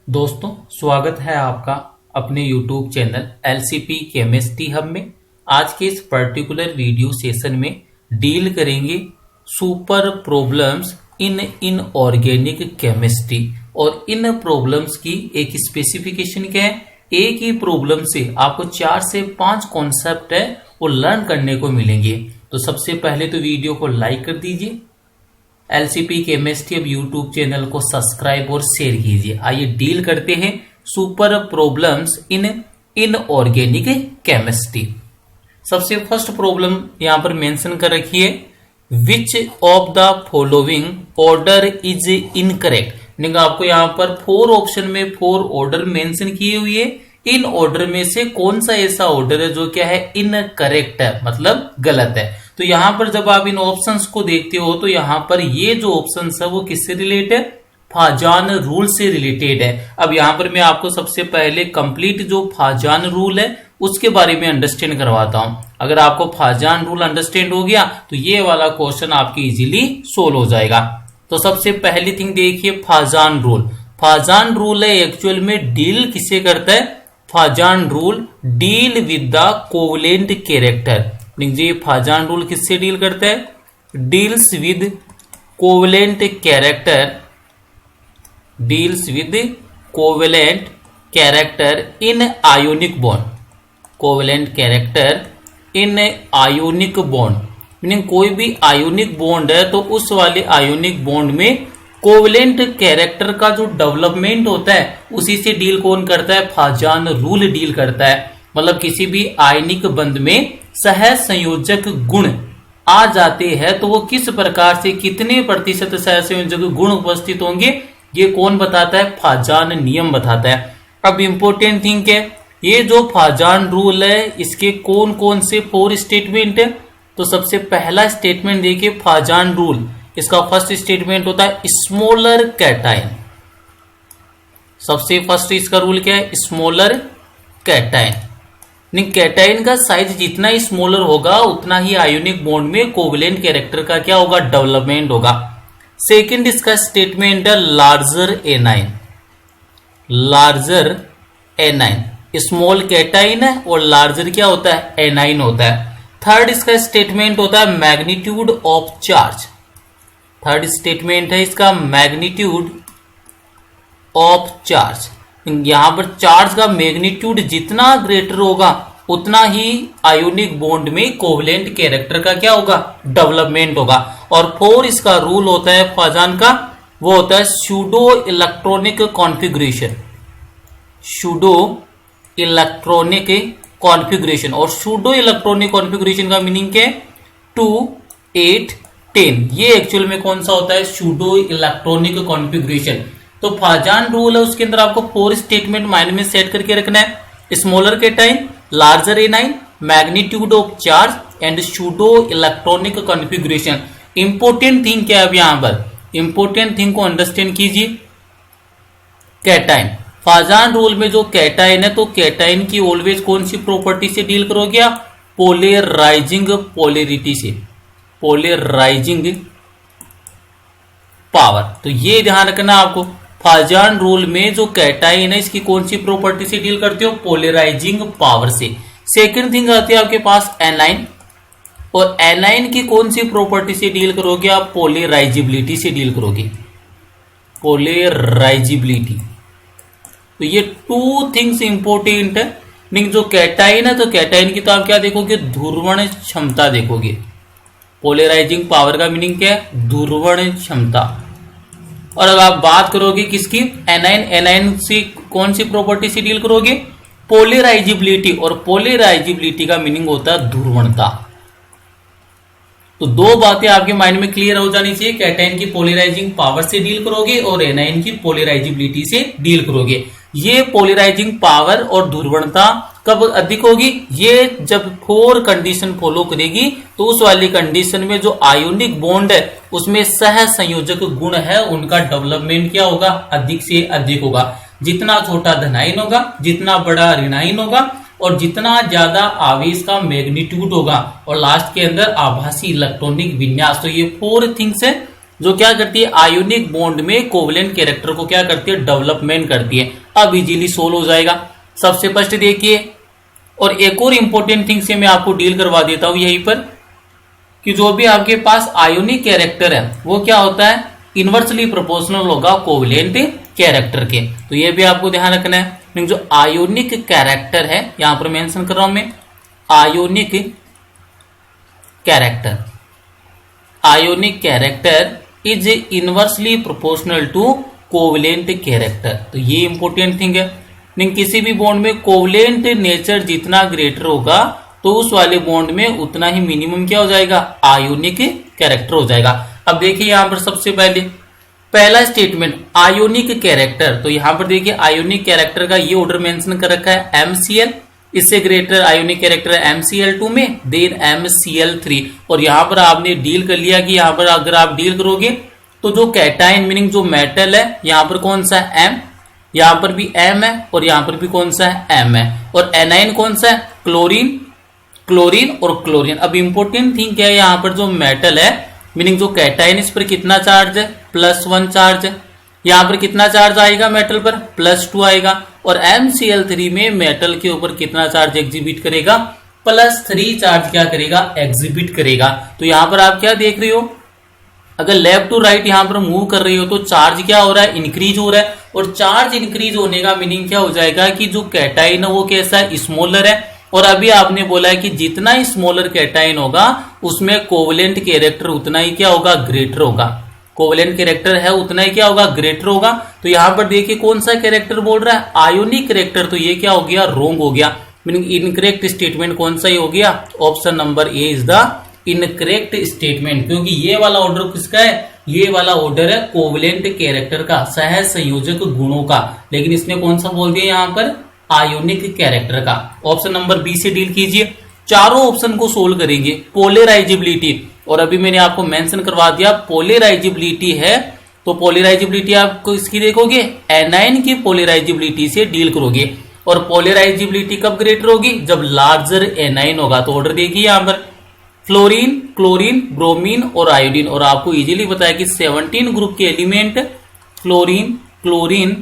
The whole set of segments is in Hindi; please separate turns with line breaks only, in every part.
दोस्तों, स्वागत है आपका अपने YouTube channel LCP chemistry hub में। आज के इस पर्टिकुलर वीडियो सेशन में डील करेंगे super problems in inorganic chemistry. और इन प्रॉब्लम्स की एक स्पेसिफिकेशन क्या है, एक ही प्रॉब्लम से आपको 4 से 5 कॉन्सेप्ट है वो लर्न करने को मिलेंगे। तो सबसे पहले तो वीडियो को लाइक कर दीजिए, LCP केमिस्ट्री अब यूट्यूब चैनल को सब्सक्राइब और शेयर कीजिए। आइए डील करते हैं super problems in inorganic chemistry. सबसे फर्स्ट प्रॉब्लम यहां पर मेंशन कर रखी है, which of the following order is incorrect. आपको यहां पर 4 ऑप्शन में 4 ऑर्डर मेंशन किए हुए है। इन ऑर्डर में से कौन सा ऐसा ऑर्डर है जो क्या है इनकरेक्ट है, मतलब गलत है। तो यहां पर जब आप इन ऑप्शंस को देखते हो तो यहां पर ये जो ऑप्शंस है वो किससे रिलेटेड है, फाजान रूल से रिलेटेड है। अब यहां पर मैं आपको सबसे पहले कंप्लीट जो फाजान रूल है उसके बारे में अंडरस्टैंड करवाता हूं। अगर आपको फाजान रूल अंडरस्टैंड हो गया तो ये वाला क्वेश्चन आपकी इजीली सोल्व हो जाएगा। तो सबसे पहली थिंग देखिए, फाजान रूल। फाजान रूल है एक्चुअल में डील किसे करता है, Fajans rule deal with the covalent character. ये फाजान रूल किससे डील करता है, deals with covalent character, deals with covalent character in ionic bond, covalent character in ionic bond. Meaning कोई भी आयोनिक बॉन्ड है तो उस वाले आयोनिक बॉन्ड में कोवलेंट कैरेक्टर का जो डेवलपमेंट होता है उसी से डील कौन करता है, फाजान रूल डील करता है। मतलब किसी भी आयनिक बंध में सह संयोजक गुण आ जाते हैं तो वो किस प्रकार से कितने प्रतिशत सह संयोजक गुण उपस्थित होंगे ये कौन बताता है, फाजान नियम बताता है। अब इंपॉर्टेंट थिंग है, ये जो फाजान रूल है इसके कौन कौन से 4 स्टेटमेंट है। तो सबसे पहला स्टेटमेंट देखिए फाजान रूल, इसका फर्स्ट स्टेटमेंट होता है स्मॉलर कैटाइन। सबसे फर्स्ट इसका रूल क्या है, स्मॉलर कैटाइन। कैटाइन का साइज जितना ही स्मॉलर होगा उतना ही आयोनिक बॉन्ड में कोवलेंट कैरेक्टर का क्या होगा, डेवलपमेंट होगा। सेकंड इसका स्टेटमेंट है larger A9, larger A9. Small cation है और लार्जर क्या होता है, एनाइन होता है। थर्ड इसका स्टेटमेंट होता है magnitude of charge. Third statement है इसका मैग्नीट्यूड ऑफ चार्ज। यहां पर चार्ज का मैग्नीट्यूड जितना ग्रेटर होगा उतना ही आयोनिक बॉन्ड में कोवलेंट कैरेक्टर का क्या होगा, डेवलपमेंट होगा। और 4 इसका रूल होता है फाजान का, वो होता है pseudo electronic configuration, pseudo electronic configuration. और सूडो इलेक्ट्रॉनिक कॉन्फ़िगरेशन का मीनिंग क्या है, 2, 8, 10। ये एक्चुअल में कौन सा होता है, सूडो इलेक्ट्रॉनिक कॉन्फ़िगरेशन। तो फाजान रूल है उसके अंदर आपको 4 स्टेटमेंट माइंड में सेट करके रखना है, smaller cation, larger A9, magnitude of charge and pseudo electronic configuration. Important thing क्या है, अब यहां पर इंपॉर्टेंट थिंग को अंडरस्टैंड कीजिए। कैटाइन, फाजान रूल में जो कैटाइन है तो कैटाइन की ऑलवेज कौन सी प्रॉपर्टी से डील करोगे आप, पोलराइजिंग पोलैरिटी से, पोलराइजिंग पावर। तो ये ध्यान रखना आपको, फाजान रूल में जो कैटाइन है इसकी कौन सी प्रॉपर्टी से डील करते हो, पोलराइजिंग पावर से। सेकंड थिंग आती है आपके पास एनाइन, और एनाइन की कौन सी प्रॉपर्टी से डील करोगे आप, पोलराइजिबिलिटी से डील करोगे, पोलराइजिबिलिटी। तो ये 2 थिंग्स इंपॉर्टेंट है। जो कैटाइन है तो कैटाइन की तो आप क्या देखोगे, ध्रुवण क्षमता देखोगे। पोलराइजिंग पावर का मीनिंग क्या है, ध्रुवण क्षमता। और अब आप बात करोगे किसकी, एनाइन, एनाइन से कौन सी प्रॉपर्टी से डील करोगे, पोलराइजिबिलिटी। और पोलराइजिबिलिटी का मीनिंग होता है ध्रुवणता। तो 2 बातें आपके माइंड में क्लियर हो जानी चाहिए, कैटाइन की पोलराइजिंग पावर से डील करोगे और एनाइन की पोलराइजिबिलिटी से डील करोगे। ये पोलराइजिंग पावर और ध्रुवणता कब अधिक होगी, ये जब 4 कंडीशन फॉलो करेगी तो उस वाली कंडीशन में जो आयोनिक बॉन्ड है उसमें सह संयोजक गुण है उनका डेवलपमेंट क्या होगा, अधिक से अधिक होगा। जितना छोटा धनायन होगा, जितना बड़ा ऋणायन होगा, और जितना ज्यादा आवेश का मैग्नीट्यूड होगा, और लास्ट के अंदर आभासी इलेक्ट्रॉनिक विन्यास। तो ये 4 थिंग्स है जो क्या करती है आयोनिक बॉन्ड में कोवलेंट कैरेक्टर को क्या करती है डेवलपमेंट करती है। अब इजीली सोल्व हो जाएगा। सबसे फर्स्ट देखिए, और एक और इंपॉर्टेंट थिंग से मैं आपको डील करवा देता हूं यहीं पर, कि जो भी आपके पास आयोनिक कैरेक्टर है वो क्या होता है इनवर्सली प्रोपोर्शनल होगा कोवलेंट कैरेक्टर के। तो ये भी आपको ध्यान रखना है। जो आयोनिक कैरेक्टर है यहां पर मेंशन कर रहा हूं मैं, ionic character, ionic character is inversely proportional to covalent character. तो ये इंपॉर्टेंट थिंग है। नहीं, किसी भी बॉन्ड में कोवलेंट नेचर जितना ग्रेटर होगा तो उस वाले बॉन्ड में उतना ही मिनिमम क्या हो जाएगा आयोनिक कैरेक्टर हो जाएगा। अब देखिए यहां पर सबसे पहला स्टेटमेंट आयोनिक कैरेक्टर, तो यहां पर देखिए आयोनिक कैरेक्टर का ये ऑर्डर मेंशन कर रखा है MCl, इससे ग्रेटर आयोनिक कैरेक्टर MCl2 में, देन MCl3। और यहां पर आपने डील कर लिया कि यहां पर अगर आप डील करोगे तो जो कैटाइन मीनिंग जो मेटल है यहां पर कौन सा है M, यहां पर भी M है और यहां पर भी कौन सा है M है, और एनाइन कौन सा है क्लोरीन, क्लोरीन और क्लोरीन। अब इंपॉर्टेंट थिंग क्या है यहां पर जो मेटल है मीनिंग जो कैटाइन इस पर कितना चार्ज है +1 चार्ज है, यहां पर कितना चार्ज आएगा मेटल पर +2 आएगा, और MCl3 में मेटल के ऊपर कितना चार्ज एग्जिबिट करेगा +3 चार्ज क्या करेगा एग्जिबिट करेगा। तो यहां पर आप क्या देख रहे हो, अगर लेफ्ट टू राइट यहां पर मूव कर रही हो तो चार्ज क्या हो रहा है इंक्रीज हो रहा है, और चार्ज इंक्रीज होने का मीनिंग क्या हो जाएगा कि जो कैटाइन है वो कैसा है स्मॉलर है। और अभी आपने बोला है कि जितना स्मॉलर कैटाइन होगा उसमें कोवलेंट कैरेक्टर उतना ही क्या होगा ग्रेटर होगा, कोवलेंट कैरेक्टर है उतना ही क्या होगा ग्रेटर होगा। तो यहां पर देखिए कौन सा कैरेक्टर बोल रहा है आयोनिक कैरेक्टर, तो ये क्या हो गया रोंग हो गया, मीनिंग इनकरेक्ट स्टेटमेंट कौन सा ही हो गया, option number A is the incorrect statement, क्योंकि ये वाला ऑर्डर किसका है, ये वाला ऑर्डर है कोवलेंट कैरेक्टर का, सह संयोजक गुणों का, लेकिन इसने कौन सा बोल दिया यहाँ पर आयोनिक कैरेक्टर का। ऑप्शन नंबर बी से डील कीजिए। चारों ऑप्शन को सोल्व करेंगे। पोलराइजेबिलिटी, और अभी मैंने आपको मेंशन करवा दिया पोलराइजेबिलिटी है, तो पोलराइजेबिलिटी आपको इसकी देखोगे एनाइन की पोलराइजेबिलिटी से डील करोगे, और पोलराइजेबिलिटी कब ग्रेटर होगी जब लार्जर एनाइन होगा। तो ऑर्डर देखिए यहाँ पर फ्लोरीन, क्लोरीन, ब्रोमीन और आयोडीन, और आपको इजीली बताया कि 17 ग्रुप के element fluorine, chlorine,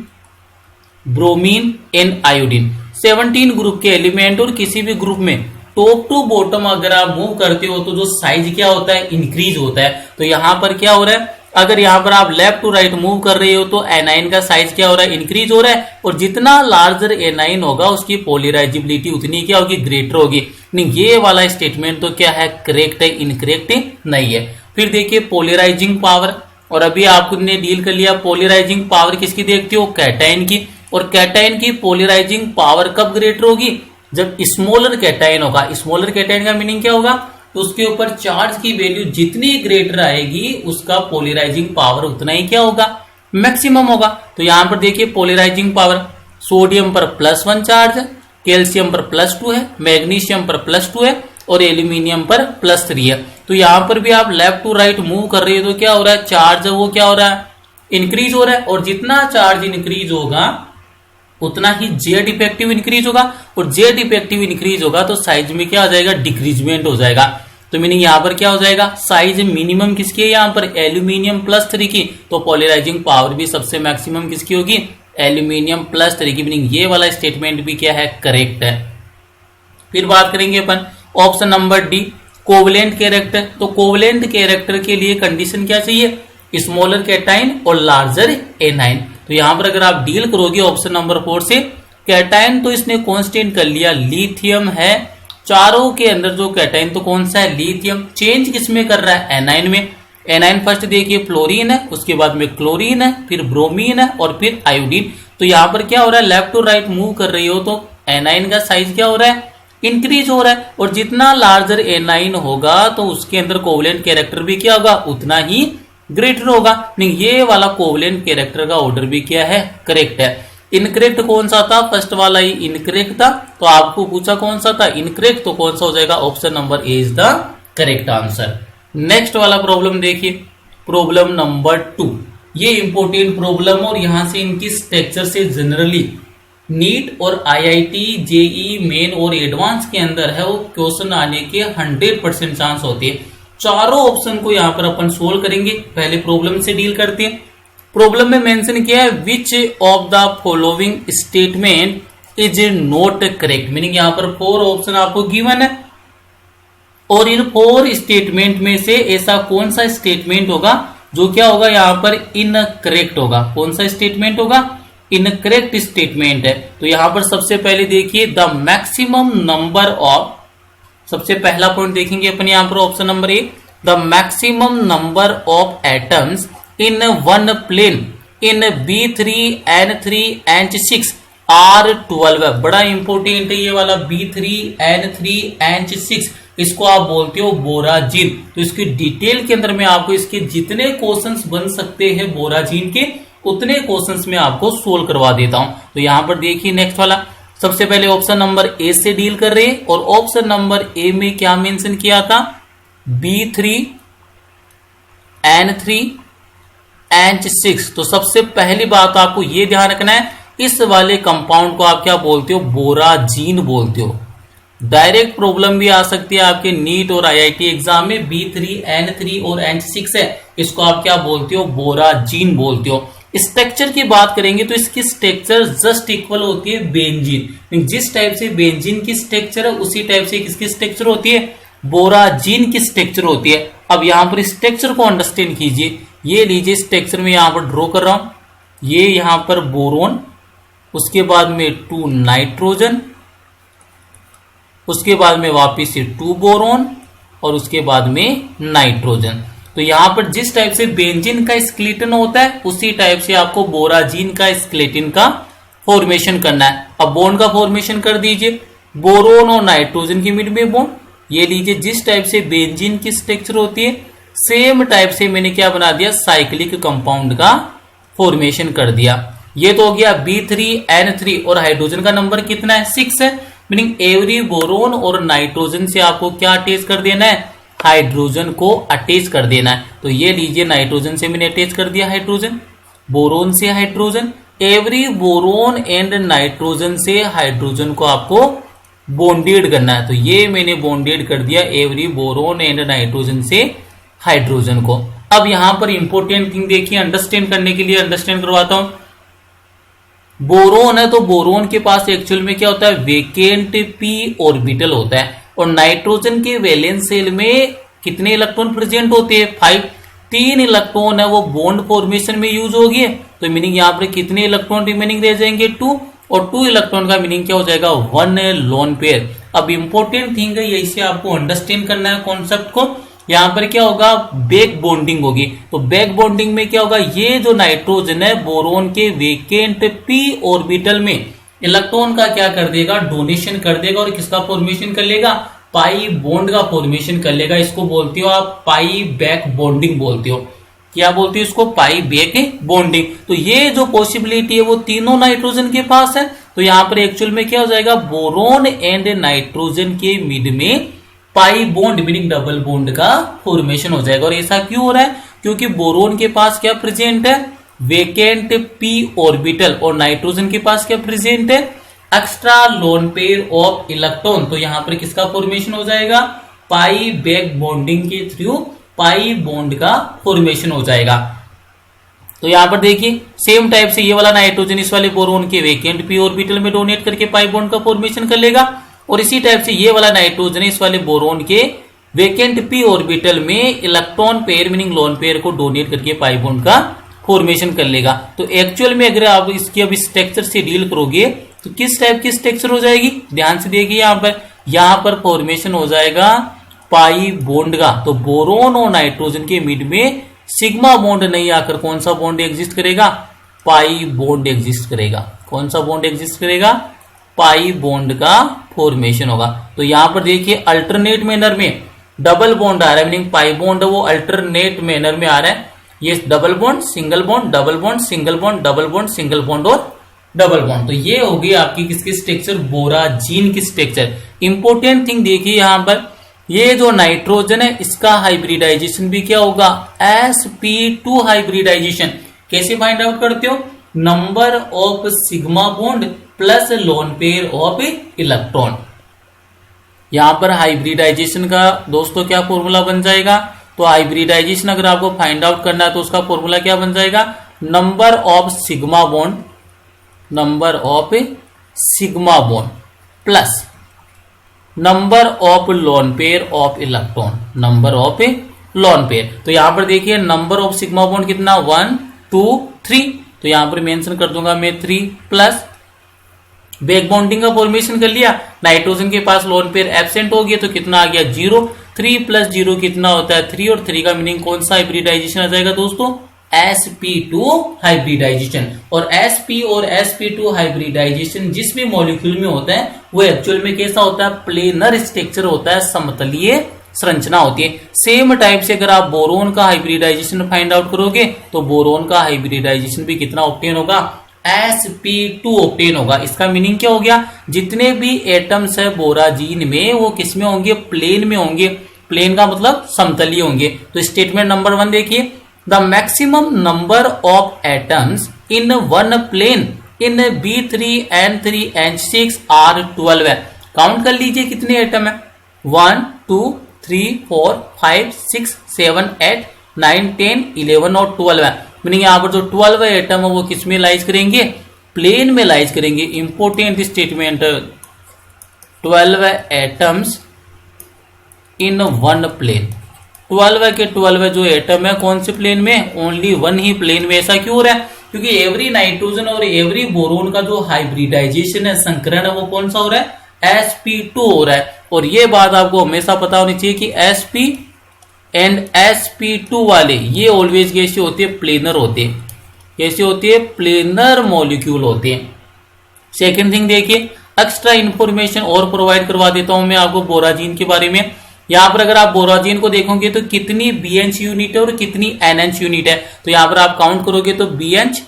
bromine and iodine, 17 group के एलिमेंट, और किसी भी ग्रुप में टॉप टू बॉटम अगर आप मूव करते हो तो जो साइज क्या होता है इंक्रीज होता है। तो यहां पर क्या हो रहा है, अगर यहां पर आप लेफ्ट टू राइट मूव कर रहे हो तो एनाइन का साइज क्या हो रहा है इंक्रीज हो रहा है, और जितना लार्जर एनाइन होगा उसकी पोलराइजेबिलिटी उतनी क्या होगी ग्रेटर होगी। नहीं, ये वाला स्टेटमेंट तो क्या है करेक्ट है, इनकरेक्ट नहीं है। फिर देखिए पोलराइजिंग पावर, और अभी आपने डील कर लिया पोलराइजिंग पावर किसकी देखते हो कैटाइन की, और कैटाइन की पोलराइजिंग पावर कब ग्रेटर होगी जब स्मॉलर कैटाइन होगा। स्मॉलर कैटाइन का मीनिंग क्या होगा, तो उसके ऊपर चार्ज की वैल्यू जितनी ग्रेटर आएगी उसका पोलराइजिंग पावर उतना ही क्या होगा मैक्सिमम होगा। तो यहां पर देखिए पोलराइजिंग पावर, सोडियम पर +1 चार्ज है, कैल्शियम पर +2 है, मैग्नीशियम पर +2 है, और एल्यूमिनियम पर +3 है। तो यहां पर भी आप लेफ्ट टू राइट मूव कर रहे हो तो क्या हो रहा है चार्ज वो क्या हो रहा है इंक्रीज हो रहा है, और जितना चार्ज इंक्रीज होगा उतना ही जेड इफेक्टिव इंक्रीज होगा, और जेड इफेक्टिव इंक्रीज होगा तो साइज में क्या हो जाएगा डिक्रीजमेंट हो जाएगा। तो मीनिंग यहां पर क्या हो जाएगा साइज मिनिमम किसकी है यहां पर एल्यूमिनियम +3 की, तो पोलराइजिंग पावर भी सबसे मैक्सिमम किसकी होगी एल्यूमिनियम +3 की। मीनिंग ये वाला स्टेटमेंट भी क्या है करेक्ट है। फिर बात करेंगे अपन option number D covalent character. तो कोवलेंट कैरेक्टर के लिए कंडीशन क्या चाहिए स्मॉलर कैटाइन और लार्जर एनाइन। तो यहां पर अगर आप डील करोगे ऑप्शन नंबर 4 से, कैटाइन तो इसने कांस्टेंट कर लिया लिथियम है, चारों के अंदर जो कैटाइन तो कौन सा है लिथियम, चेंज किसमें कर रहा है एनाइन में। एनाइन फर्स्ट देखिए फ्लोरीन है, उसके बाद में क्लोरीन है, फिर ब्रोमीन है और फिर आयोडीन। तो यहां पर क्या हो रहा है लेफ्ट टू राइट मूव कर रही हो तो एनाइन का साइज क्या हो रहा है इंक्रीज हो रहा है, और जितना लार्जर एनाइन होगा तो उसके अंदर कोवलेंट कैरेक्टर भी क्या होगा उतना ही ग्रेटर होगा। नहीं, ये वाला कोवलेंट कैरेक्टर का ऑर्डर भी क्या है करेक्ट है। इनकरेक्ट कौन सा था फर्स्ट वाला ही इनकरेक्ट था, तो आपको पूछा कौन सा था इनकरेक्ट, तो कौन सा हो जाएगा option number A is the correct answer. Next वाला प्रॉब्लम देखिए प्रॉब्लम नंबर 2, ये इंपॉर्टेंट प्रॉब्लम, और यहां से इनकी स्ट्रक्चर से जनरली नीट और IIT जेई मेन और एडवांस के अंदर है वो क्वेश्चन आने के 100% चांस होते हैं। चारों ऑप्शन को यहां पर अपन सोल्व करेंगे। पहले प्रॉब्लम से डील करते हैं। प्रॉब्लम में मेंशन किया है which of the following statement is not correct, meaning यहां पर 4 ऑप्शन आपको गिवन है और इन 4 स्टेटमेंट में से ऐसा कौन सा स्टेटमेंट होगा जो क्या होगा यहां पर इनकरेक्ट होगा। कौन सा स्टेटमेंट होगा? इनकरेक्ट स्टेटमेंट है। तो यहां पर सबसे पहले देखिए द मैक्सिमम नंबर ऑफ, सबसे पहला पॉइंट देखेंगे अपन यहां पर option number A, the maximum number of atoms in one plane in B3 N3 H6 are 12 है। बड़ा इंपॉर्टेंट है ये वाला B3 N3 H6, इसको आप बोलते हो बोराजीन। तो इसकी डिटेल के अंदर में आपको इसके जितने क्वेश्चंस बन सकते हैं बोराजीन के उतने क्वेश्चंस में आपको सोल्व करवा देता हूं। तो यहां पर देखिए नेक्स्ट वाला, सबसे पहले ऑप्शन नंबर ए से डील कर रहे हैं और ऑप्शन नंबर ए में क्या मेंशन किया था? B3 N3 H6। तो सबसे पहली बात आपको यह ध्यान रखना है, इस वाले कंपाउंड को आप क्या बोलते हो? बोराजीन बोलते हो। डायरेक्ट प्रॉब्लम भी आ सकती है आपके नीट और IIT एग्जाम में। B3 N3 और H6 है, इसको आप क्या बोलते हो? बोराजीन बोलते हो। स्ट्रक्चर की बात करेंगे तो इसकी स्ट्रक्चर जस्ट इक्वल होती है बेंजीन। जिस टाइप से बेंजीन की स्ट्रक्चर है उसी टाइप से किसकी स्ट्रक्चर होती है? बोराजीन की स्ट्रक्चर होती है। अब यहां पर स्ट्रक्चर को अंडरस्टैंड कीजिए। ये लीजिए स्ट्रक्चर में यहां पर ड्रॉ कर रहा हूं। ये यहां पर बोरोन, उसके बाद में 2 नाइट्रोजन, उसके बाद में वापिस से 2 बोरोन और उसके बाद में नाइट्रोजन। तो यहां पर जिस टाइप से बेंजीन का स्केलेटन होता है उसी टाइप से आपको बोराजीन का स्केलेटन का फॉर्मेशन करना है। अब बॉन्ड का फॉर्मेशन कर दीजिए, बोरोन और नाइट्रोजन के मिड में बॉन्ड। ये लीजिए जिस टाइप से बेंजीन की स्ट्रक्चर होती है सेम टाइप से मैंने क्या बना दिया? साइक्लिक कंपाउंड का फॉर्मेशन कर दिया। ये तो हो गया B3 N3 और हाइड्रोजन का नंबर कितना है? 6 है। मीनिंग एवरी बोरोन और नाइट्रोजन से आपको क्या अटैच कर देना है? हाइड्रोजन को अटैच कर देना है। तो ये लीजिए नाइट्रोजन से मैंने अटैच कर दिया हाइड्रोजन, बोरोन से hydrogen, every boron and nitrogen से हाइड्रोजन को आपको बॉन्डेड करना है। तो ये मैंने बॉन्डेड कर दिया एवरी बोरोन एंड नाइट्रोजन से हाइड्रोजन को। अब यहां पर इंपॉर्टेंट थिंग देखिए, अंडरस्टैंड करने के लिए अंडरस्टैंड करवाता हूं। बोरोन है तो बोरोन के पास एक्चुअल में क्या होता है? वेकेंट p ऑर्बिटल होता है और नाइट्रोजन के वैलेंस सेल में कितने इलेक्ट्रॉन प्रेजेंट होते हैं? 5। 3 इलेक्ट्रॉन है वो बॉन्ड फॉर्मेशन में यूज हो गए। तो मीनिंग यहां पर कितने इलेक्ट्रॉन रिमेनिंग रह जाएंगे? 2। और 2 इलेक्ट्रॉन का मीनिंग क्या हो जाएगा? 1 लोन पेयर। अब इंपॉर्टेंट थिंग है यही से आपको अंडरस्टैंड करना है कॉन्सेप्ट को। यहां पर क्या होगा? बैक बॉन्डिंग होगी। तो बैक बॉन्डिंग में क्या होगा? ये जो नाइट्रोजन है बोरोन के वेकेंट p ऑर्बिटल में इलेक्ट्रॉन का क्या कर देगा? डोनेशन कर देगा और किसका फॉर्मेशन कर लेगा? पाई बॉन्ड का फॉर्मेशन कर लेगा। इसको बोलते हो आप पाई बैक बॉन्डिंग बोलते हो। क्या बोलते हो इसको? पाई बैक बॉन्डिंग। तो ये जो पॉसिबिलिटी है वो तीनों नाइट्रोजन के पास है। तो यहां पर एक्चुअल में क्या हो जाएगा? बोरोन एंड नाइट्रोजन के मिड में pi bond meaning double bond का फॉर्मेशन हो जाएगा। और ऐसा क्यों हो रहा है? क्योंकि बोरोन के पास क्या प्रेजेंट है? वेकेंट p ऑर्बिटल और नाइट्रोजन के पास क्या प्रेजेंट है? Extra lone pair of electron. तो यहां पर किसका फॉर्मेशन हो जाएगा? पाई बैक बॉन्डिंग के थ्रू पाई बॉन्ड का फॉर्मेशन हो जाएगा। तो यहां पर देखिए सेम टाइप से ये वाला नाइट्रोजन इस वाले बोरोन के वेकेंट p ऑर्बिटल में डोनेट करके पाई बॉन्ड का फॉर्मेशन कर लेगा और इसी टाइप से ये वाला नाइट्रोजन इस वाले बोरोन के वेकेंट p ऑर्बिटल में electron pair meaning lone pair को डोनेट करके पाई बॉन्ड का फॉर्मेशन कर लेगा। तो एक्चुअल में अगर आप इसकी अब स्ट्रक्चर से डील करोगे तो किस टाइप की स्ट्रक्चर हो जाएगी? ध्यान से देखिए यहां पर फॉर्मेशन हो जाएगा पाई बॉन्ड का। तो बोरोन और नाइट्रोजन के मिड में सिग्मा बॉन्ड नहीं आकर कौन सा बॉन्ड एग्जिस्ट करेगा? पाई बॉन्ड एग्जिस्ट करेगा। कौन सा बॉन्ड एग्जिस्ट करेगा? पाई बॉन्ड का फॉर्मेशन होगा। तो यहां पर देखिए अल्टरनेट मैनर में डबल बॉन्ड आ रहा है मीनिंग पाई बॉन्ड वो अल्टरनेट मैनर में आ रहा है। ये double bond single bond double bond single bond double bond single bond और डबल बॉन्ड। तो ये होगी आपकी किसकी स्ट्रक्चर? बोराजीन की स्ट्रक्चर। इंपॉर्टेंट थिंग देखिए यहां पर ये जो नाइट्रोजन है इसका हाइब्रिडाइजेशन भी क्या होगा? sp2 hybridisation. कैसे फाइंड आउट करते हो? Number of sigma bond plus lone pair of electron. यहाँ पर हाइब्रिडाइजेशन का दोस्तों क्या फॉर्मूला बन जाएगा, तो हाइब्रिडाइजेशन अगर आपको फाइंड आउट करना है तो उसका फॉर्मूला क्या बन जाएगा, number of sigma bond, number of sigma bond plus number of lone pair of electron, number of lone pair. तो यहां पर देखिए नंबर ऑफ सिग्मा बॉन्ड कितना 1 2 3, तो यहां पर मेंशन कर दूंगा मैं 3 प्लस बैक बॉन्डिंग का फॉर्मेशन कर लिया, नाइट्रोजन के पास लोन पेयर एब्सेंट हो गया तो कितना आ गया 0, 3 प्लस 0 कितना होता है 3, और 3 का मीनिंग कौन सा हाइब्रिडाइजेशन आ जाएगा दोस्तों, sp2 हाइब्रिडाइजेशन। और sp और sp2 हाइब्रिडाइजेशन जिस भी मॉलिक्यूल में होता है वो एक्चुअल में कैसा होता है, प्लेनर स्ट्रक्चर होता है, समतलीय संरचना होती है। सेम टाइप से अगर आप बोरोन का हाइब्रिडाइजेशन फाइंड आउट करोगे तो बोरोन का हाइब्रिडाइजेशन भी कितना ऑब्टेन होगा, sp2 ऑब्टेन होगा। इसका मीनिंग क्या हो गया, जितने भी एटम्स है बोराजीन में वो किस में होंगे, प्लेन में होंगे। प्लेन का मतलब समतलीय होंगे। तो स्टेटमेंट नंबर 1 देखिए, the maximum number of atoms in one plane in B3N3N6 are 12 है। काउंट कर लीजिए कितने एटम है, 1 2 3 4 5 6 7 8 9 10 11 और 12 है। मीनिंग यहाँ पर जो 12 एटम है वो किस में लाइज करेंगे, प्लेन में लाइज करेंगे। Important statement, 12 atoms in one plane, 12 के 12 जो एटम है कौन से प्लेन में, ओनली वन ही प्लेन में। ऐसा क्यों हो रहा है, क्योंकि एवरी नाइट्रोजन और एवरी बोरोन का जो हाइब्रिडाइजेशन है, संकरण है, वो कौन सा हो रहा है, sp2 हो रहा है। और ये बात आपको हमेशा पता होनी चाहिए कि sp एंड sp2 वाले ये ऑलवेज कैसे होते हैं, प्लेनर होते हैं। कैसे होते हैं, प्लेनर मॉलिक्यूल होते हैं। सेकेंड थिंग देखिए, एक्स्ट्रा इंफॉर्मेशन और प्रोवाइड करवा देता हूं मैं आपको बोराजीन के बारे में। यहां पर अगर आप बोराजीन को देखोगे तो कितनी BH यूनिट है और कितनी NH यूनिट है, तो यहां पर आप काउंट करोगे तो BH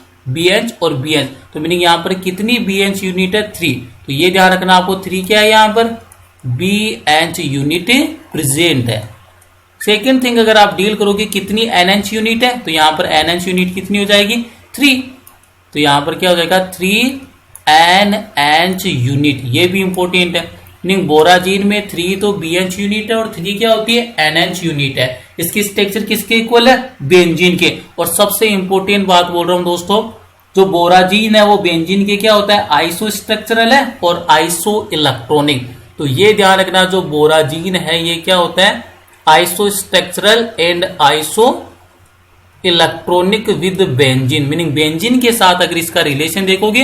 और BH, तो मीनिंग यहां पर कितनी BH यूनिट है 3। तो ये ध्यान रखना आपको 3 क्या है, यहां पर BH यूनिट प्रेजेंट है। सेकेंड थिंग, अगर आप डील करोगे कितनी NH यूनिट है, तो यहां पर NH यूनिट कितनी हो जाएगी 3, तो यहां पर क्या हो जाएगा 3 NH यूनिट। ये भी इंपॉर्टेंट है। मीनिंग बोराजीन में 3 तो BH यूनिट है और 3 क्या होती है, NH यूनिट है। इसकी स्ट्रक्चर किसके इक्वल है, बेंजीन के। और सबसे इंपॉर्टेंट बात बोल रहा हूं दोस्तों, जो बोराजीन है वो बेंजीन के क्या होता है, आइसो स्ट्रक्चरल है और आइसो इलेक्ट्रॉनिक। तो ये ध्यान रखना, जो बोराजीन है ये क्या होता है, iso structural and iso electronic with benzene. Meaning benzene के साथ अगर इसका रिलेशन देखोगे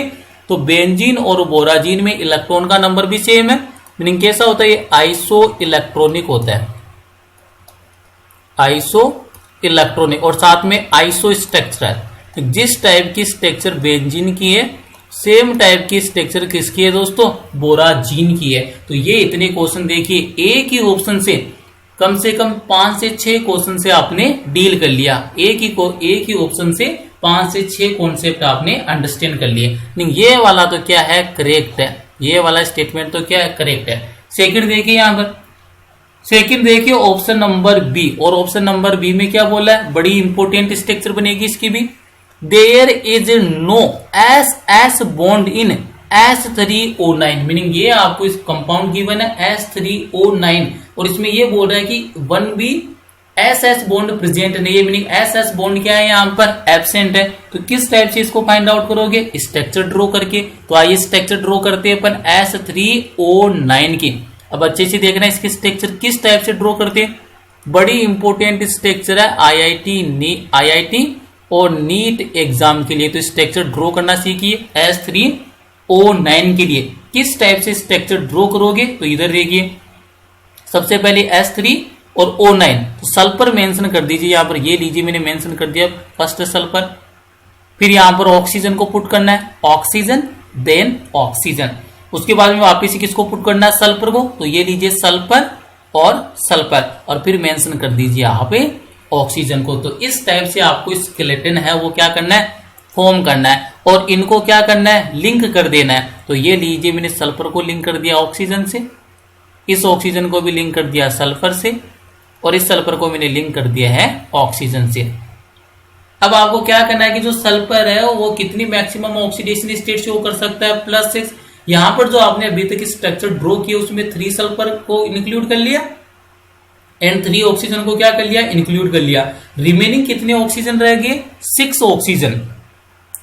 तो बेंजीन और बोराजीन में इलेक्ट्रॉन का नंबर भी सेम है। मीनिंग कैसा होता है, ये आइसो इलेक्ट्रॉनिक होता है, आइसो इलेक्ट्रॉनिक, और साथ में आइसो स्ट्रक्चरल। जिस टाइप की स्ट्रक्चर बेंजीन की है सेम टाइप की स्ट्रक्चर किसकी है दोस्तों, बोराजीन की है। तो ये इतने क्वेश्चन देखिए, एक ही ऑप्शन से कम 5 से 6 क्वेश्चन से आपने डील कर लिया। एक ही ऑप्शन से 5 से 6 कॉन्सेप्ट आपने अंडरस्टैंड कर लिए। नहीं, ये वाला तो क्या है, करेक्ट है। ये वाला स्टेटमेंट तो क्या है, करेक्ट है। सेकंड देखिए, यहां पर सेकंड देखिए ऑप्शन नंबर बी, और ऑप्शन नंबर बी में क्या बोला है, बड़ी इंपॉर्टेंट स्ट्रक्चर बनेगी इसकी भी। There is no S bond in S3O9। Meaning ये आपको इस कंपाउंड गिवन है S3O9, और इसमें ये बोल रहा है कि 1 भी SS बॉन्ड प्रेजेंट नहीं है। मीनिंग SS बॉन्ड क्या है, यहाँ पर एब्सेंट है। तो किस टाइप से इसको फाइंड आउट करोगे, स्ट्रक्चर ड्रॉ करके। तो आइए स्ट्रक्चर ड्रॉ करते हैं अपन S3O9 की। अब अच्छे से देखना इसकी स्ट्रक्चर किस टाइप से ड्रॉ करते हैं। बड़ी इंपॉर्टेंट स्ट्रक्चर है IIT और नीट एग्जाम के लिए। तो स्ट्रक्चर ड्रॉ करना सीखिए S3O9 के लिए। किस टाइप से स्ट्रक्चर ड्रॉ करोगे, तो इधर देखिए, सबसे पहले S3 और O9, तो सल्फर मेंशन कर दीजिए। यहां पर ये लीजिए, मैंने मेंशन कर दिया फर्स्ट सल्फर। फिर यहां पर ऑक्सीजन को पुट करना है, ऑक्सीजन देन ऑक्सीजन। उसके बाद में वापिस किसको पुट करना है, सल्फर को। तो ये लीजिए सल्फर और सल्फर, और फिर मेंशन कर दीजिए यहाँ पे ऑक्सीजन को। तो इस टाइप से आपको स्केलेटन है वो क्या करना है, फॉर्म करना है, और इनको क्या करना है, लिंक कर देना है। तो ये लीजिए, मैंने सल्फर को लिंक कर दिया ऑक्सीजन से, इस ऑक्सीजन को भी लिंक कर दिया सल्फर से, और इस सल्फर को मैंने लिंक कर दिया है ऑक्सीजन से। अब आपको क्या करना है कि जो सल्फर है वो कितनी मैक्सिमम ऑक्सीडेशन स्टेट शो कर सकता है, +6। यहां पर जो आपने अभी तक स्ट्रक्चर ड्रॉ किया उसमें 3 सल्फर को इंक्लूड कर लिया एंड 3 ऑक्सीजन को क्या कर लिया, इंक्लूड कर लिया। रिमेनिंग कितने ऑक्सीजन रह गए, 6 ऑक्सीजन।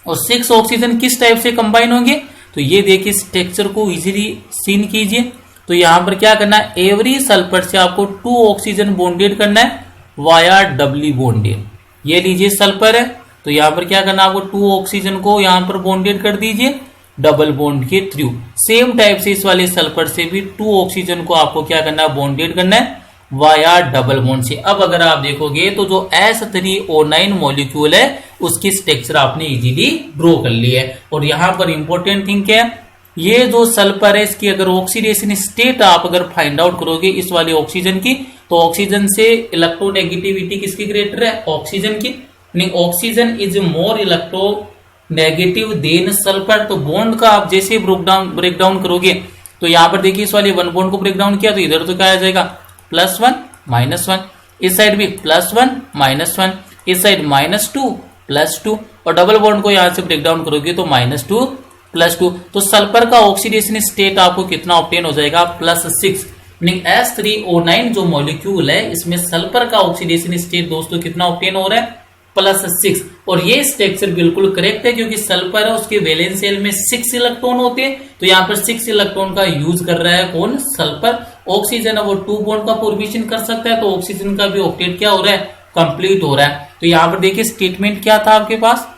और 6 ऑक्सीजन किस टाइप से कंबाइन होंगे, तो ये देखिए स्ट्रक्चर को इजीली सीन कीजिए। तो यहां पर क्या करना है, एवरी सल्फर से आपको 2 ऑक्सीजन बॉन्डेड करना है वाया डबली बॉन्डेड। ये लीजिए सल्फर है, तो यहां पर क्या करना है, आपको 2 ऑक्सीजन को यहां पर बॉन्डेड कर दीजिए डबल बॉन्ड के थ्रू। सेम टाइप से इस वाले सल्फर से भी 2 ऑक्सीजन को आपको क्या करना है, बॉन्डेड करना है वाया डबल बॉन्ड से। अब अगर आप देखोगे तो जो S3O9 मॉलिक्यूल है उसकी स्ट्रक्चर आपने इजीली ड्रॉ कर ली है। और यहां पर इंपॉर्टेंट थिंग क्या है, ये जो सल्फर है इसकी अगर ऑक्सीडेशन स्टेट आप अगर फाइंड आउट करोगे इस वाले ऑक्सीजन की, तो ऑक्सीजन से इलेक्ट्रोनेगेटिविटी किसकी ग्रेटर है, ऑक्सीजन की। Oxygen is more electronegative than sulphur. तो बॉन्ड का आप जैसे ब्रेक डाउन करोगे, तो यहां पर देखिए इस वाले 1 बॉन्ड को ब्रेक डाउन किया तो इधर तो क्या आ जाएगा +1 -1, इस साइड भी +1 -1, इस साइड -2 +2, और डबल बॉन्ड को यहां से ब्रेक डाउन करोगे तो -2 +2। तो सल्फर का ऑक्सीडेशन स्टेट आपको कितना ऑब्टेन हो जाएगा, +6। मीनिंग S3O9 जो मॉलिक्यूल है इसमें सल्फर का ऑक्सीडेशन स्टेट दोस्तों कितना ऑब्टेन हो रहा है, +6। और ये स्ट्रक्चर बिल्कुल करेक्ट है क्योंकि सल्फर है उसके वैलेंस शेल में 6 इलेक्ट्रॉन होते हैं, तो यहाँ पर 6 इलेक्ट्रॉन का यूज कर रहा है कौन, सल्फर। ऑक्सीजन है वो 2 बॉन्ड का फॉर्मेशन कर सकता है, तो ऑक्सीजन का भी ऑक्टेट क्या हो रहा है, कंप्लीट हो रहा है। तो यहाँ पर देखिए स्टेटमेंट क्या था आपके पास,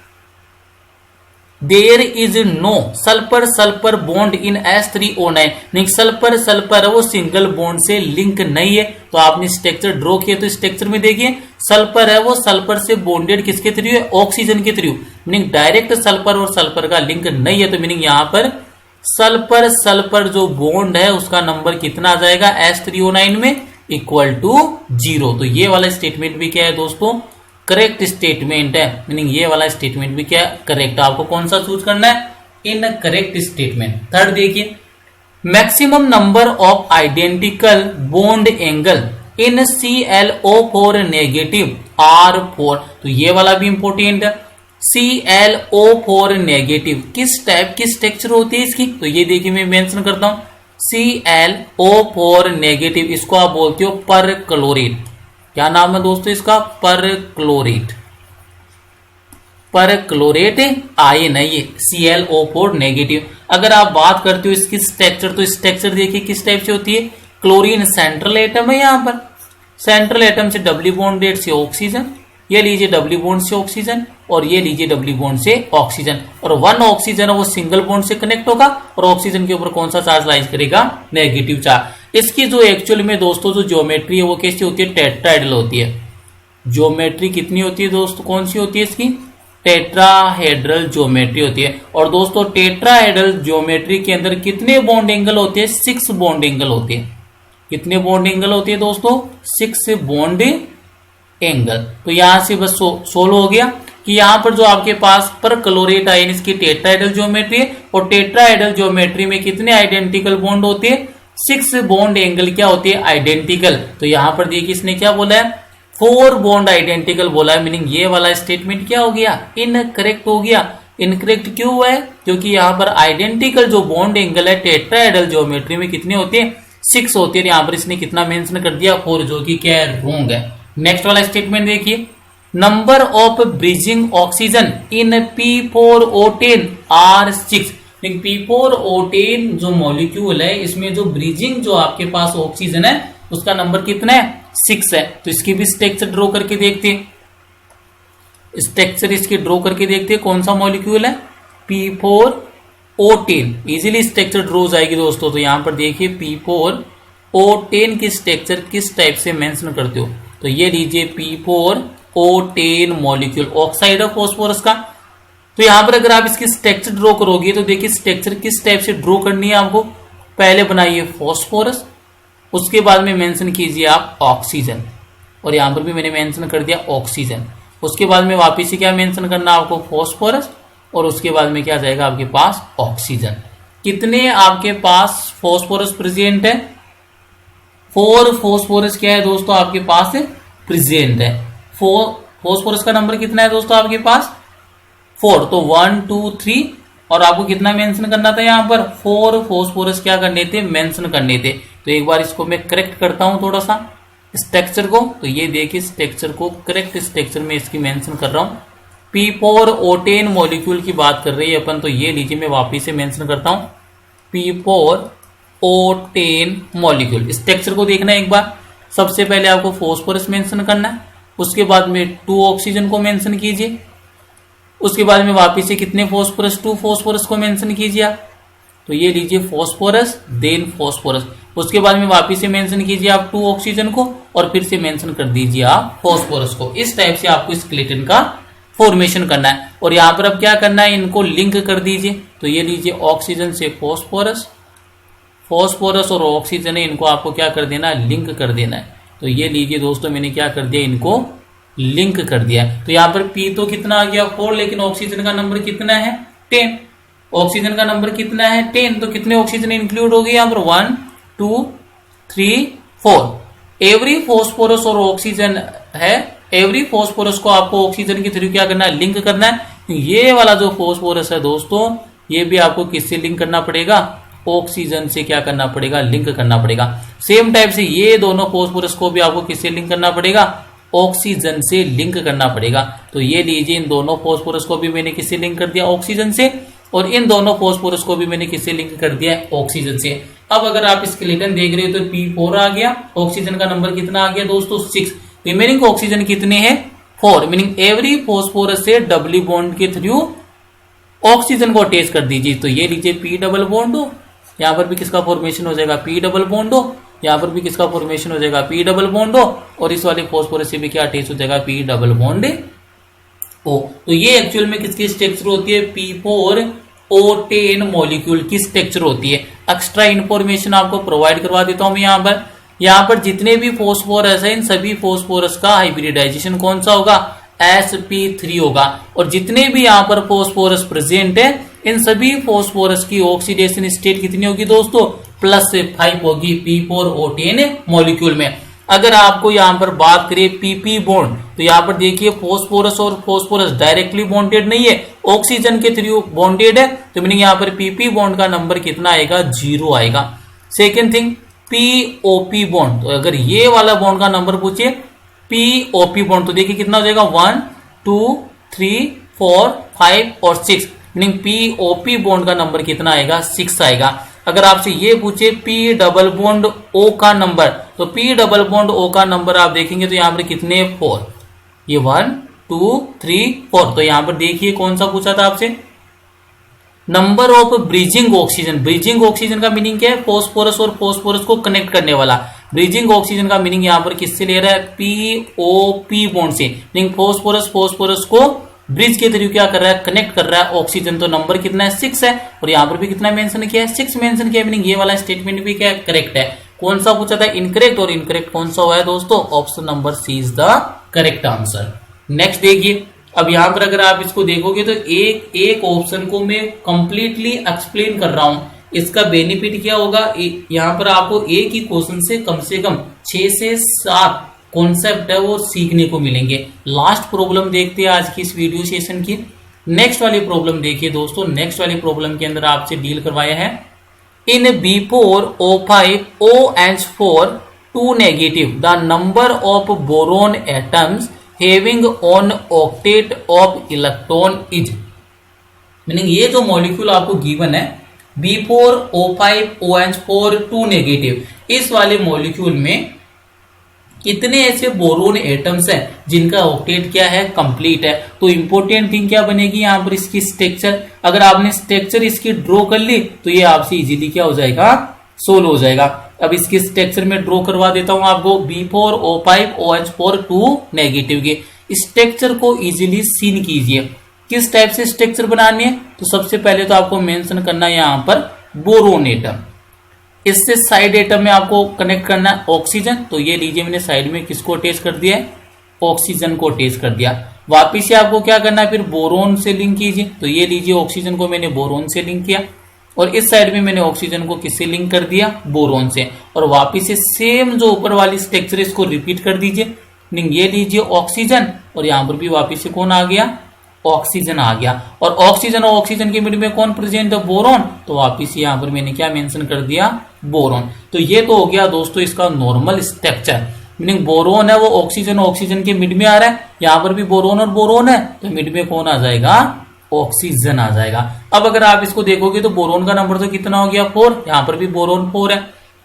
there is no sulphur sulphur bond in S3O9। नहीं, सल्फर सल्फर है वो सिंगल बॉन्ड से लिंक नहीं है। तो आपने स्ट्रक्चर ड्रॉ किया तो स्ट्रक्चर में देखिए सल्फर है वो सल्फर से बॉन्डेड किसके थ्रू है, ऑक्सीजन के थ्रू। मीनिंग डायरेक्ट सल्फर और सल्फर का लिंक नहीं है, तो मीनिंग यहां पर सल्फर सल्फर जो बॉन्ड है उसका नंबर कितना आ जाएगा S3O9 में, =0। तो ये वाला स्टेटमेंट भी क्या है दोस्तों, करेक्ट स्टेटमेंट है। मीनिंग ये वाला स्टेटमेंट भी क्या करेक्ट, आपको कौन सा चूज करना है, इन करेक्ट स्टेटमेंट। थर्ड देखिए, maximum number of identical bond angle in ClO4 negative R4। तो ये वाला भी इंपॉर्टेंट है। ClO4 नेगेटिव किस टाइप की स्ट्रक्चर होती है इसकी, तो ये देखिए मैं मेंशन करता हूं ClO4 नेगेटिव, इसको आप बोलते हो परक्लोरेट। क्या नाम है दोस्तों इसका, परक्लोरेट। परक्लोरेट आयन है ये ClO4 नेगेटिव। अगर आप बात करते हो इसकी स्ट्रक्चर, तो स्ट्रक्चर देखिए किस टाइप से होती है, क्लोरीन सेंट्रल एटम है, यहां पर सेंट्रल एटम से डबली बॉन्डेड से ऑक्सीजन, ये लीजिए डबली बॉन्ड से ऑक्सीजन, और ये लीजिए डबली बॉन्ड से ऑक्सीजन। और 1 ऑक्सीजन है वो सिंगल बॉन्ड से कनेक्ट होगा, और ऑक्सीजन के ऊपर कौन सा चार्ज लाइज करेगा, नेगेटिव चार्ज। इसकी जो एक्चुअल में दोस्तों जो ज्योमेट्री है वो कैसी होती है, टेट्राहेड्रल होती है। ज्योमेट्री कितनी होती है दोस्तों, कौन सी होती है इसकी, टेट्राहेड्रल ज्योमेट्री होती है। और दोस्तों टेट्राहेड्रल ज्योमेट्री के अंदर कितने बॉन्ड एंगल होते हैं, 6 बॉन्ड एंगल होते हैं। कितने बॉन्ड एंगल होते हैं दोस्तों, 6 बॉन्ड एंगल। तो यहां से बस सोल्व हो गया कि यहां पर जो आपके पास परक्लोरेट आयन इसकी टेट्राहेड्रल ज्योमेट्री है, और टेट्राहेड्रल ज्योमेट्री में कितने आइडेंटिकल बॉन्ड होते हैं, 6 बॉन्ड एंगल क्या होती है, आइडेंटिकल। तो यहां पर देखिए इसने क्या बोला है, 4 बॉन्ड आइडेंटिकल बोला है। मीनिंग ये वाला स्टेटमेंट क्या हो गया, इनकरेक्ट हो गया। इनकरेक्ट क्यों हुआ है, क्योंकि यहां पर आइडेंटिकल जो बॉन्ड एंगल है टेट्राहेड्रल ज्योमेट्री में कितने होते हैं, 6 होते हैं। यहां पर इसने कितना मेंशन कर दिया, 4, जो कि क्या है, रॉन्ग है। नेक्स्ट वाला स्टेटमेंट देखिए, number of bridging oxygen in P4O10 R6। P4O10 जो मॉलिक्यूल है इसमें जो ब्रिजिंग जो आपके पास ऑक्सीजन है उसका नंबर कितना है, 6 है। तो इसकी भी स्ट्रक्चर ड्रॉ करके देखते हैं, स्ट्रक्चर इसकी ड्रॉ करके देखते हैं कौन सा मॉलिक्यूल है, P4O10। इजीली स्ट्रक्चर ड्रॉ हो जाएगी दोस्तों। तो यहां पर देखिए P4O10 की स्ट्रक्चर किस टाइप से मेंशन करते हो, तो ये लीजिए P4O10 मॉलिक्यूल, ऑक्साइड है फॉस्फोरस का। तो यहां पर अगर आप इसकी स्ट्रक्चर ड्रॉ करोगे तो देखिए स्ट्रक्चर किस टाइप से ड्रॉ करनी है आपको, पहले बनाइए फॉस्फोरस, उसके बाद में मेंशन कीजिए आप ऑक्सीजन, और यहां पर भी मैंने मेंशन कर दिया ऑक्सीजन। उसके बाद में वापिस से क्या मेंशन करना आपको, फॉस्फोरस, और उसके बाद में क्या जाएगा आपके पास ऑक्सीजन। कितने आपके पास फॉस्फोरस प्रेजेंट है, 4 फॉस्फोरस क्या है दोस्तों आपके पास प्रेजेंट है। फॉस्फोरस का नंबर कितना है दोस्तों आपके पास, 4। तो 1 2 3 और आपको कितना मेंशन करना था, यहाँ पर 4 फॉस्फोरस क्या करने थे, मेंशन करने थे। तो एक बार इसको मैं करेक्ट करता हूं थोड़ा सा स्ट्रक्चर को। तो ये देखिए स्ट्रक्चर को करेक्ट स्ट्रक्चर में इसकी मेंशन कर रहा हूं। P4O10 मॉलिक्यूल की बात कर रही है अपन, तो ये लीजिए मैं वापिस से मेंशन करता हूं P4O10 मॉलिक्यूल। स्ट्रक्चर को देखना है एक बार। सबसे पहले आपको फॉस्फोरस मेंशन करना है, उसके बाद में 2 ऑक्सीजन को मेंशन कीजिए, उसके बाद में वापिस से कितने फॉस्फोरस, 2 फॉस्फोरस को मेंशन कीजिए आप। तो ये लीजिए फॉस्फोरस देन फॉस्फोरस, उसके बाद में वापिस से मेंशन कीजिए आप 2 ऑक्सीजन को और फिर से मेंशन कर दीजिए आप फॉस्फोरस को। इस टाइप से आपको स्केलेटन का फॉर्मेशन करना है। और यहां पर अब क्या करना है, इनको लिंक कर दीजिए। तो ये लीजिए ऑक्सीजन से फॉस्फोरस, फॉस्फोरस और ऑक्सीजन है, इनको आपको क्या कर देना है, लिंक कर देना है। तो ये लीजिए दोस्तों मैंने क्या कर दिया, इनको लिंक कर दिया। तो यहां पर P तो कितना आ गया 4, लेकिन ऑक्सीजन का नंबर कितना है 10। ऑक्सीजन का नंबर कितना है 10, तो कितने ऑक्सीजन इंक्लूड हो गए यहाँ पर 1 2 3 4। एवरी फॉस्फोरस और ऑक्सीजन है, एवरी फॉस्फोरस को आपको ऑक्सीजन के थ्रू क्या करना है, लिंक करना है। ये वाला जो फॉस्फोरस है दोस्तों, ये भी आपको किससे लिंक करना पड़ेगा, ऑक्सीजन से क्या करना पड़ेगा, लिंक करना पड़ेगा। सेम टाइप से ये दोनों फॉस्फोरस को भी आपको किससे लिंक करना पड़ेगा, ऑक्सीजन से लिंक करना पड़ेगा। तो ये लीजिए इन दोनों फॉस्फोरस को भी मैंने किससे लिंक कर दिया, ऑक्सीजन से, और इन दोनों फॉस्फोरस को भी मैंने किससे लिंक कर दिया, ऑक्सीजन से। अब अगर आप स्केलेटन देख रहे हो तो P4 आ गया, ऑक्सीजन का नंबर कितना आ गया दोस्तों 6, रिमेनिंग ऑक्सीजन कितने हैं 4, मीनिंग एवरी फॉस्फोरस से डबल बॉन्ड के थ्रू ऑक्सीजन को अटैच कर दीजिए। तो ये लीजिए P डबल बॉन्ड हो, यहाँ पर भी किसका फॉर्मेशन हो जाएगा, P डबल बॉन्ड हो, यहाँ पर भी किसका फॉर्मेशन हो जाएगा, P डबल बॉन्ड हो, और इस वाले फॉस्फोरस से भी क्या अटैच हो जाएगा, P डबल बॉन्ड ओ। तो ये एक्चुअल में किसकी स्ट्रक्चर होती है, P4O10 मॉलिक्यूल की स्ट्रक्चर होती है। एक्स्ट्रा इंफॉर्मेशन आपको प्रोवाइड करवा देता हूं मैं यहाँ पर जितने भी फॉस्फोरस है, इन सभी फॉस्फोरस का हाइब्रिडाइजेशन कौन सा होगा, sp3 होगा। और जितने भी यहाँ पर फॉस्फोरस प्रेजेंट है, इन सभी फॉस्फोरस की ऑक्सीडेशन स्टेट कितनी होगी दोस्तों, +5 होगी P4O10 मॉलिक्यूल में। अगर आपको यहाँ पर बात करें PP बॉन्ड, तो यहाँ पर देखिए फॉस्फोरस और फॉस्फोरस डायरेक्टली बॉन्डेड नहीं है, ऑक्सीजन के थ्रू बॉन्डेड है। तो मीनिंग यहाँ पर PP बॉन्ड का नंबर कितना आएगा, 0 आएगा। सेकेंड थिंग POP बॉन्ड, तो अगर ये वाला बॉन्ड का नंबर पूछे POP बॉन्ड, तो देखिए कितना हो जाएगा 1 2 3 4 5 और 6, मीनिंग POP बॉन्ड का नंबर कितना आएगा, 6 आएगा। अगर आपसे ये पूछे P डबल बॉन्ड O का नंबर, तो P डबल बॉन्ड O का नंबर आप देखेंगे तो यहाँ पर कितने 4, ये 1 2 3 4। तो यहाँ पर देखिए कौन सा पूछा था आपसे, number of bridging oxygen. Bridging oxygen का मीनिंग क्या है, फॉस्फोरस और फॉस्फोरस को कनेक्ट करने वाला। ब्रिजिंग ऑक्सीजन का मीनिंग यहाँ पर किससे ले रहा है, POP बॉन्ड से, मीनिंग फॉस्फोरस को ब्रिज के थ्रू क्या कर रहा है, कनेक्ट कर रहा है ऑक्सीजन। तो नंबर कितना है 6 है, और यहाँ पर भी कितना मेंशन किया है, 6 मेंशन किया, मीनिंग ये वाला स्टेटमेंट भी क्या करेक्ट है। कौन सा पूछा था, इनकरेक्ट, और इनकरेक्ट कौन सा हुआ है दोस्तों, option number C is the correct answer. Next देखिए, अब यहाँ पर अगर आप इसको देखोगे तो एक ऑप्शन को मैं कंप्लीटली एक्सप्लेन कर रहा हूं। इसका बेनिफिट क्या होगा, यहाँ पर आपको एक ही क्वेश्चन से कम 6 से 7 कॉन्सेप्ट है वो सीखने को मिलेंगे। लास्ट प्रॉब्लम देखते हैं आज की इस वीडियो सेशन की। नेक्स्ट वाली प्रॉब्लम देखिए दोस्तों, नेक्स्ट वाली प्रॉब्लम के अंदर आपसे डील करवाया है, इन B4O5 OH4 2 negative the number of boron atoms having on octet of electron is, meaning ये जो मॉलिक्यूल आपको गिवन है B4O5 OH4 2 नेगेटिव, इस वाले मॉलिक्यूल में कितने ऐसे बोरोन एटम्स हैं जिनका ऑक्टेट क्या है, कंप्लीट है। तो इंपॉर्टेंट थिंग क्या बनेगी यहाँ पर, इसकी स्ट्रक्चर। अगर आपने स्ट्रक्चर इसकी ड्रॉ कर ली तो ये आपसे इजीली क्या हो जाएगा, सोल्व हो जाएगा। अब इसकी स्ट्रक्चर में ड्रॉ करवा देता हूं आपको, B4O5 OH4 2 नेगेटिव के स्ट्रक्चर को इजीली सीन कीजिए। किस टाइप से स्ट्रक्चर बनानी है, तो सबसे पहले तो आपको मेंशन करना है यहाँ पर बोरोन एटम, इससे साइड एटम में आपको कनेक्ट करना है ऑक्सीजन। तो ये लीजिए मैंने साइड में किसको अटैच कर दिया है, ऑक्सीजन को अटैच कर दिया। वापिस से आपको क्या करना है, फिर बोरोन से लिंक कीजिए। तो ये लीजिए ऑक्सीजन को मैंने बोरोन से लिंक किया, और इस साइड में मैंने ऑक्सीजन को किससे लिंक कर दिया, बोरोन से। और वापिस से सेम जो ऊपर वाली स्ट्रक्चर इसको रिपीट कर दीजिए, ये लीजिए ऑक्सीजन, और यहाँ पर भी वापिस से कौन आ गया, ऑक्सीजन आ गया। और ऑक्सीजन के मिड में कौन प्रेजेंट है? बोरॉन। तो वापिस यहाँ पर मैंने क्या मेंशन कर दिया? बोरॉन। तो ये तो हो गया दोस्तों इसका नॉर्मल स्ट्रक्चर, मीनिंग बोरोन है वो ऑक्सीजन के मिड में आ रहा है, यहाँ पर भी बोरोन और बोरोन है, तो मिड में कौन आ जाएगा? ऑक्सीजन आ जाएगा। अब अगर आप इसको देखोगे तो बोरोन का नंबर तो कितना हो गया? 4, यहाँ पर भी बोरोन 4 है।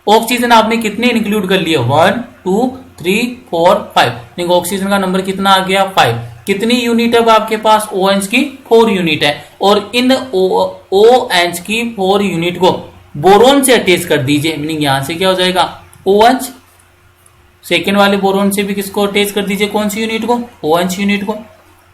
ऑक्सीजन आपने कितने इंक्लूड कर लिया? 1 2 3 4 5, मीनिंग ऑक्सीजन का नंबर कितना आ गया? 5। कितनी यूनिट अब आपके पास? OH की 4 यूनिट है, और इन OH की 4 यूनिट को बोरोन से अटैच कर दीजिए, मीनिंग यहां से क्या हो जाएगा? OH। सेकेंड वाले बोरोन से भी किसको अटैच कर दीजिए? कौन सी यूनिट को? OH यूनिट को।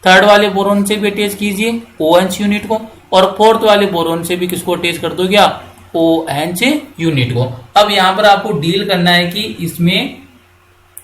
थर्ड वाले बोरोन से भी अटैच कीजिए OH यूनिट को, और फोर्थ वाले बोरोन से भी किसको अटैच कर दोगे आप? OH यूनिट को। अब यहां पर आपको डील करना है कि इसमें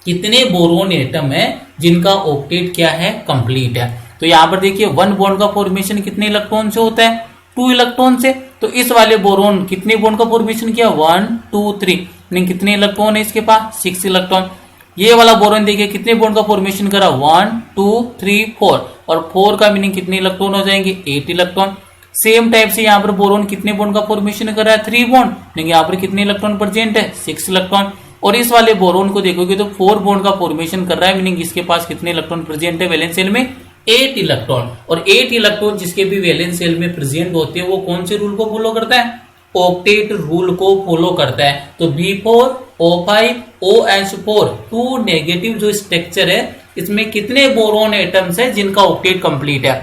कितने बोरोन एटम है जिनका ऑक्टेट क्या है? कंप्लीट है। तो यहां पर देखिए 1 बॉन्ड का फॉर्मेशन कितने इलेक्ट्रॉन से होता है? 2 इलेक्ट्रॉन से। तो इस वाले बोरोन कितने बॉन्ड का फॉर्मेशन किया? 1 2 3, मीनिंग कितने इलेक्ट्रॉन है इसके पास? 6 इलेक्ट्रॉन। ये वाला बोरोन देखिए कितने बॉन्ड का फॉर्मेशन करा? 1 2 3 4, और 4 का मीनिंग कितने इलेक्ट्रॉन हो जाएंगे? 8 इलेक्ट्रॉन। सेम टाइप से यहाँ पर बोरोन कितने बॉन्ड का फॉर्मेशन कर रहा है? 3 बॉन्ड, मीनिंग यहाँ पर कितने इलेक्ट्रॉन प्रेजेंट है? 6 इलेक्ट्रॉन। और इस वाले बोरोन को देखोगे तो 4 बॉन्ड का फॉर्मेशन कर रहा है, मीनिंग इसके पास कितने इलेक्ट्रॉन प्रेजेंट है वैलेंस शेल में? 8 इलेक्ट्रॉन। और 8 इलेक्ट्रॉन जिसके भी वैलेंस शेल में प्रेजेंट होते हैं वो कौन से रूल को फॉलो करता है? ऑक्टेट रूल को फॉलो करता है। तो B4 O5 OH4 2 नेगेटिव जो स्ट्रक्चर है इसमें कितने बोरोन एटम्स है जिनका ऑक्टेट कंप्लीट है?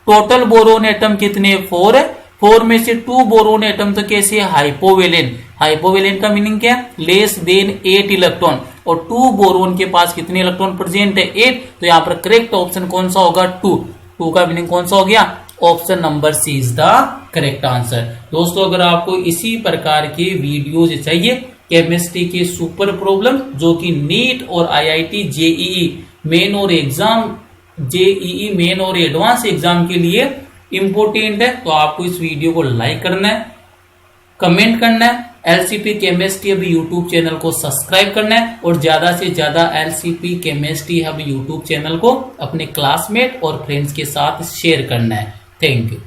टोटल बोरोन एटम कितने? 4 है। 4 में से 2 बोरोन एटम तो कैसे है? हाइपोवेलेंट। हाइपोवेलेंट का मीनिंग क्या है? Less than 8 electron. और 2 बोरोन के पास कितने इलेक्ट्रॉन प्रेजेंट है? 8। तो यहाँ पर करेक्ट ऑप्शन कौन सा होगा? 2। 2 का मीनिंग कौन सा हो गया? Option number C is the correct answer. दोस्तों अगर आपको इसी प्रकार के वीडियोज चाहिए केमिस्ट्री के सुपर प्रॉब्लम जो कि नीट और IIT JEE मेन और JEE मेन और एडवांस एग्जाम के लिए इंपोर्टेंट है, तो आपको इस वीडियो को लाइक करना है, कमेंट करना है, LCP chemistry hub YouTube channel को सब्सक्राइब करना है, और ज्यादा से ज्यादा LCP chemistry hub YouTube channel को अपने क्लासमेट और फ्रेंड्स के साथ शेयर करना है। Thank you.